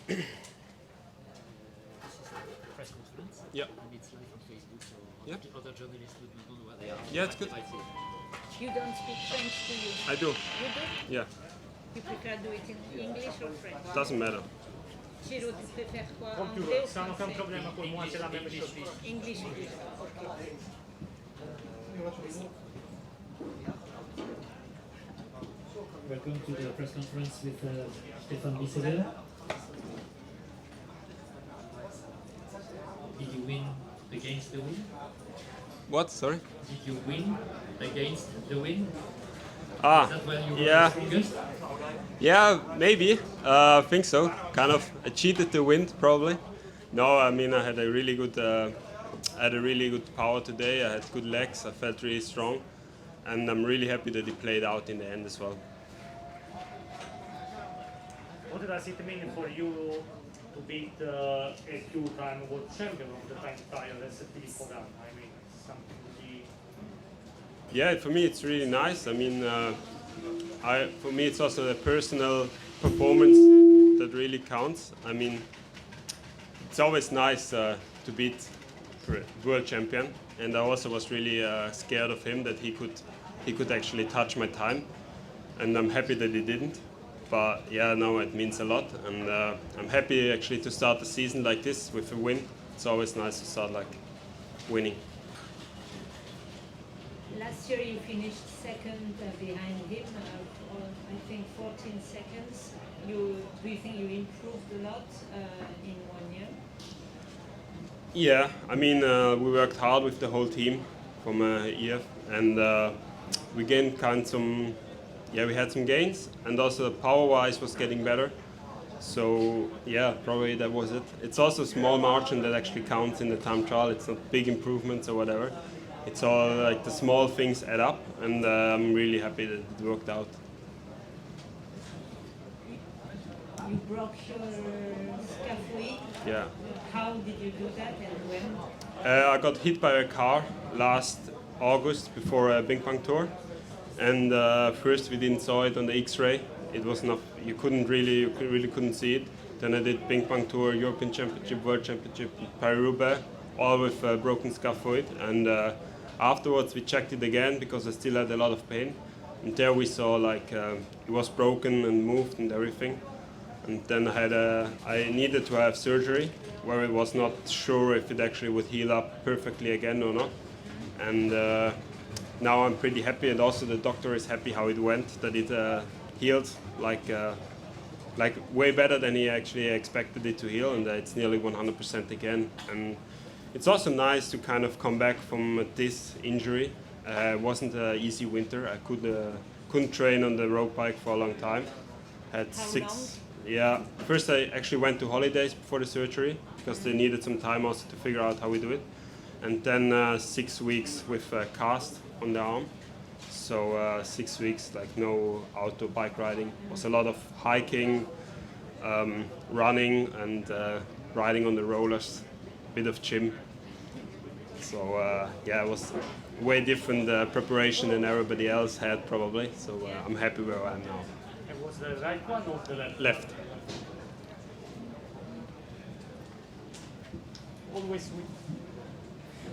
This is a press conference. Yeah. And it's live on Facebook, so Yeah. other journalists would not know what they are. Yeah, it's good. I see. You don't speak French, do you? I do. You do? Yeah. You prefer do it in English or French? Doesn't matter. Giro, tu préfères quoi? Anglais ou Ça n'a aucun français? problème pour moi, c'est la même chose. English plus. Okay. Welcome to the press conference with Stefan Bissegger. Did you win against the wind? What? Sorry? Did you win against the wind? Ah, Is that when you were yeah. the strongest? Yeah, maybe. I think so. Kind of. I cheated the wind, probably. No, I mean I had a really good, power today. I had good legs. I felt really strong, and I'm really happy that it played out in the end as well. What does it mean for you to beat a two-time world champion of the time trial as Filippo Ganna? I mean, something really... Yeah, for me it's really nice. I mean, for me it's also a personal performance that really counts. I mean, it's always nice to beat world champion, and I also was really scared of him that he could actually touch my time, and I'm happy that he didn't. But yeah, no, it means a lot, and I'm happy actually to start the season like this with a win. It's always nice to start like winning. Last year you finished second behind him, I think 14 seconds. Do you think you improved a lot in 1 year? Yeah, I mean, we worked hard with the whole team from EF, and we gained we had some gains, and also power-wise was getting better. So yeah, probably that was it. It's also a small margin that actually counts in the time trial. It's not big improvements or whatever. It's all like the small things add up, and I'm really happy that it worked out. You broke your scaphoid. Yeah. How did you do that and when? I got hit by a car last August before a Bing Bang Tour, and first we didn't saw it on the X-ray. It was not, you really couldn't see it. Then I did Bing Bang Tour, European Championship, World Championship, Paris-Roubaix, all with broken scaphoid. And afterwards we checked it again because I still had a lot of pain. And there we saw like it was broken and moved and everything. And then I needed to have surgery where it was not sure if it actually would heal up perfectly again or not. And now I'm pretty happy, and also the doctor is happy how it went, that it healed like way better than he actually expected it to heal, and it's nearly 100% again. And it's also nice to kind of come back from this injury. It wasn't an easy winter. I couldn't train on the road bike for a long time. Had How 6. long? Yeah, first I actually went to holidays before the surgery because they needed some time also to figure out how we do it. And then 6 weeks with a cast on the arm. So 6 weeks, like no outdoor bike riding. It was a lot of hiking, running, and riding on the rollers, bit of gym. So yeah, it was way different preparation than everybody else had probably. So I'm happy where I am now. And was the right one or the left? Left.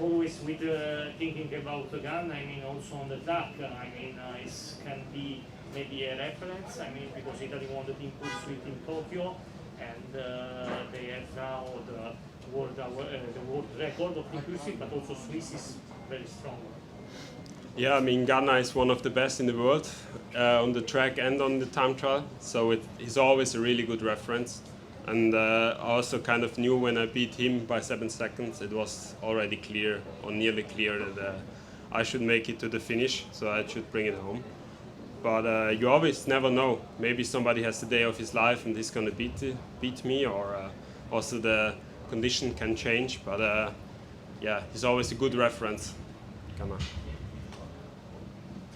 Always with thinking about the gun, I mean also on the track, I mean it can be maybe a reference, I mean because Italy won the team pursuit in Tokyo, and they have now the world record of team pursuit, but also Swiss is very strong. Yeah, I mean Ganna is one of the best in the world on the track and on the time trial, so he's always a really good reference. And I also kind of knew when I beat him by 7 seconds, it was already clear, or nearly clear, that I should make it to the finish, so I should bring it home. But you always never know. Maybe somebody has the day of his life and he's going to beat me, or also the condition can change. But yeah, he's always a good reference. Ganna.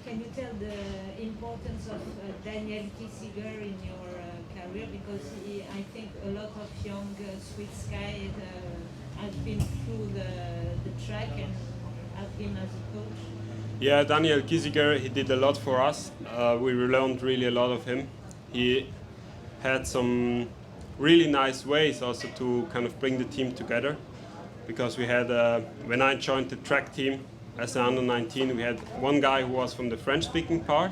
Can you tell the importance of Daniel Bissegger in your career? Because I think a lot of young Swiss guys have been through the track and have him as a coach. Yeah, Daniel Bissegger, he did a lot for us. We learned really a lot of him. He had some really nice ways also to kind of bring the team together, because we had when I joined the track team as an under 19, we had one guy who was from the French-speaking part,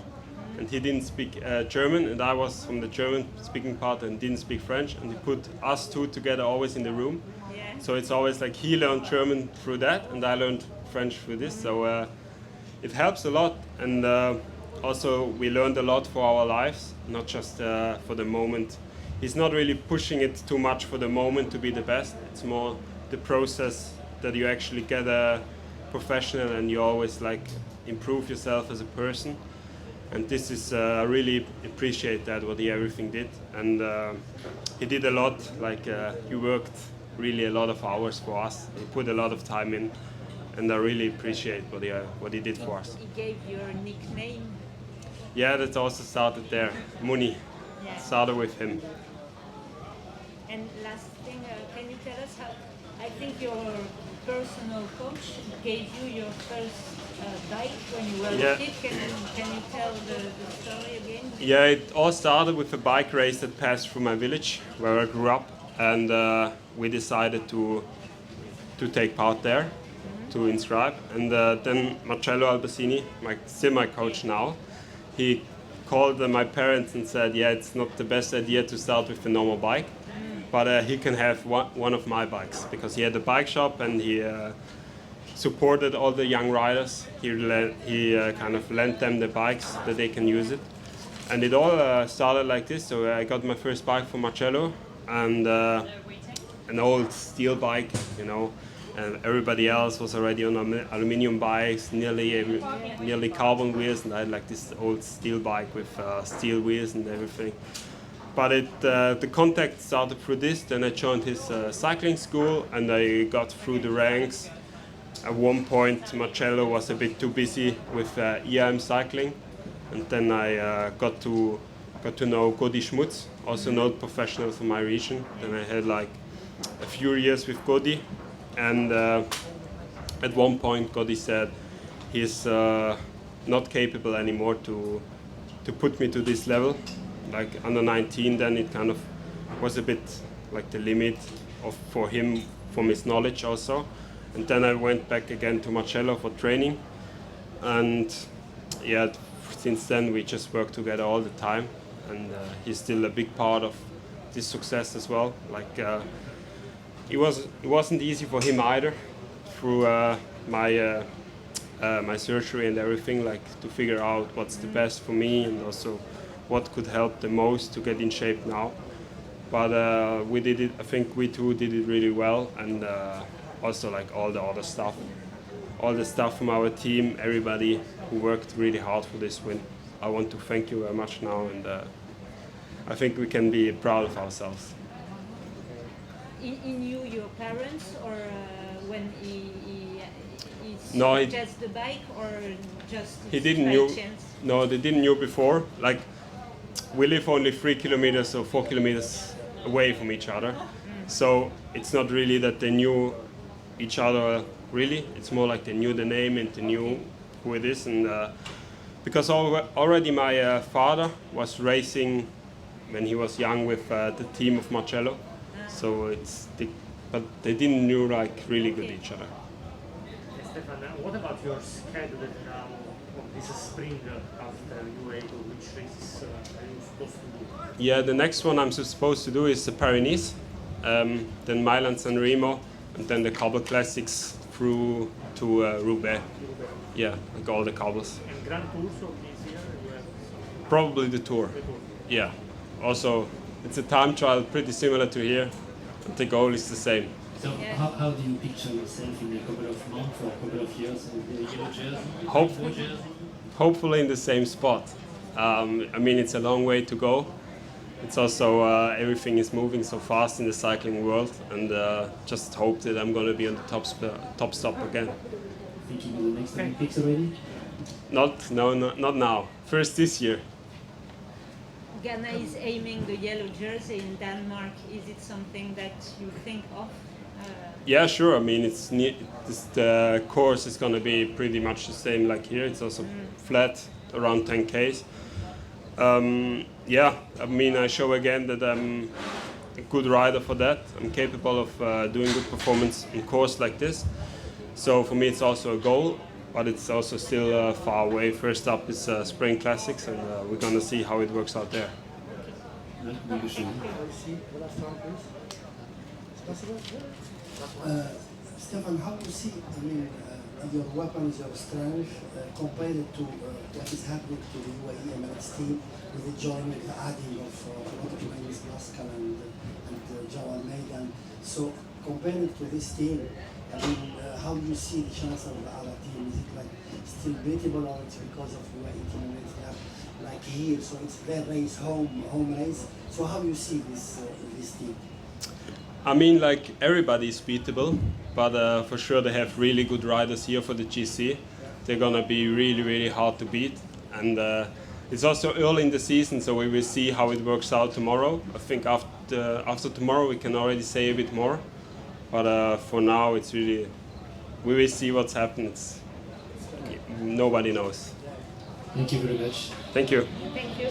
and he didn't speak German, and I was from the German-speaking part and didn't speak French, and he put us two together always in the room. Yeah. So it's always like he learned German through that, and I learned French through this. So it helps a lot, and also we learned a lot for our lives, not just for the moment. He's not really pushing it too much for the moment to be the best. It's more the process that you actually get a professional, and you always like improve yourself as a person. And this is I really appreciate that what he everything did, and he did a lot. Like he worked really a lot of hours for us. He put a lot of time in, and I really appreciate what he did for us. He gave your nickname. Yeah, that also started there. Muni Yeah. started with him. And last thing, can you tell us how? I think your personal coach gave you your first bike when you were Yeah. a kid. Can you tell the story again? Yeah, it all started with a bike race that passed through my village where I grew up, and we decided to take part there, to inscribe. And then Marcello Albasini, still my coach now, he called my parents and said, yeah, it's not the best idea to start with a normal bike, but he can have one of my bikes, because he had a bike shop and he supported all the young riders. He kind of lent them the bikes that they can use it. And it all started like this. So I got my first bike from Marcello, and an old steel bike, you know, and everybody else was already on aluminium bikes, nearly carbon wheels, and I had like this old steel bike with steel wheels and everything. But the contact started through this. Then I joined his cycling school, and I got through the ranks. At one point, Marcello was a bit too busy with EM cycling, and then I got to know Godi Schmutz, also an old professional from my region. Then I had like a few years with Godi, and at one point Godi said he's not capable anymore to put me to this level. Like under 19, then it kind of was a bit like the limit for him, from his knowledge also. And then I went back again to Marcello for training, and yeah, since then we just work together all the time, and he's still a big part of this success as well. Like it wasn't easy for him either, through my surgery and everything, like to figure out what's the best for me, and also what could help the most to get in shape now. But we did it. I think we two did it really well, and also like all the other stuff, all the stuff from our team, everybody who worked really hard for this win. I want to thank you very much now, and I think we can be proud of ourselves. In you, your parents, or when he No, just the bike, or just he didn't by knew. chance? No, they didn't knew before. Like we live only 3 kilometers or 4 kilometers away from each other, so it's not really that they knew each other really. It's more like they knew the name and they knew who it is, and because already my father was racing when he was young with the team of Marcello, so but they didn't knew like really good each other. Stefan, what about your schedule now of this spring after UAE Tour? Which races are you supposed to do? Yeah, the next one I'm supposed to do is the Paris-Nice, then Milan San Remo, and then the cobble classics through to Roubaix. Yeah, like all the cobbles. And Grand Tours of this year, you have Probably the Tour. the Tour. Yeah. Also, it's a time trial pretty similar to here, but the goal is the same. So Yeah. how do you picture yourself in a couple of months or a couple of years with the yellow jersey? Hopefully. blue jersey? Hopefully in the same spot. I mean, it's a long way to go. It's also everything is moving so fast in the cycling world, and just hope that I'm going to be on the top stop again. Thinking of the next Olympics already? Not now. First this year. Ghana is aiming the yellow jersey in Denmark. Is it something that you think of? Yeah, sure. I mean, the course is going to be pretty much the same like here. It's also flat, around 10 Ks. Yeah, I mean, I show again that a good rider for that. I'm capable of doing good performance in course like this. So for me, it's also a goal, but it's also still far away. First up is Spring Classics, and we're going to see how it works out there. Stefan, how do you see, your weapons, your strength, compared to what is happening to the UAE Emirates team with the joining, the adding of a lot of names, Pascal and Joe Almeida. So compared to this team, how do you see the chance of the other team? Is it like still beatable, or it's because of UAE team Emirates they have like here, so it's their race, home race. So how do you see this team? I mean, like, everybody is beatable, but for sure they have really good riders here for the GC. They're gonna be really, really hard to beat, and it's also early in the season, so we will see how it works out tomorrow. I think after tomorrow we can already say a bit more, but for now it's really, we will see what's happened. Nobody knows. Thank you very much. Thank you. Thank you.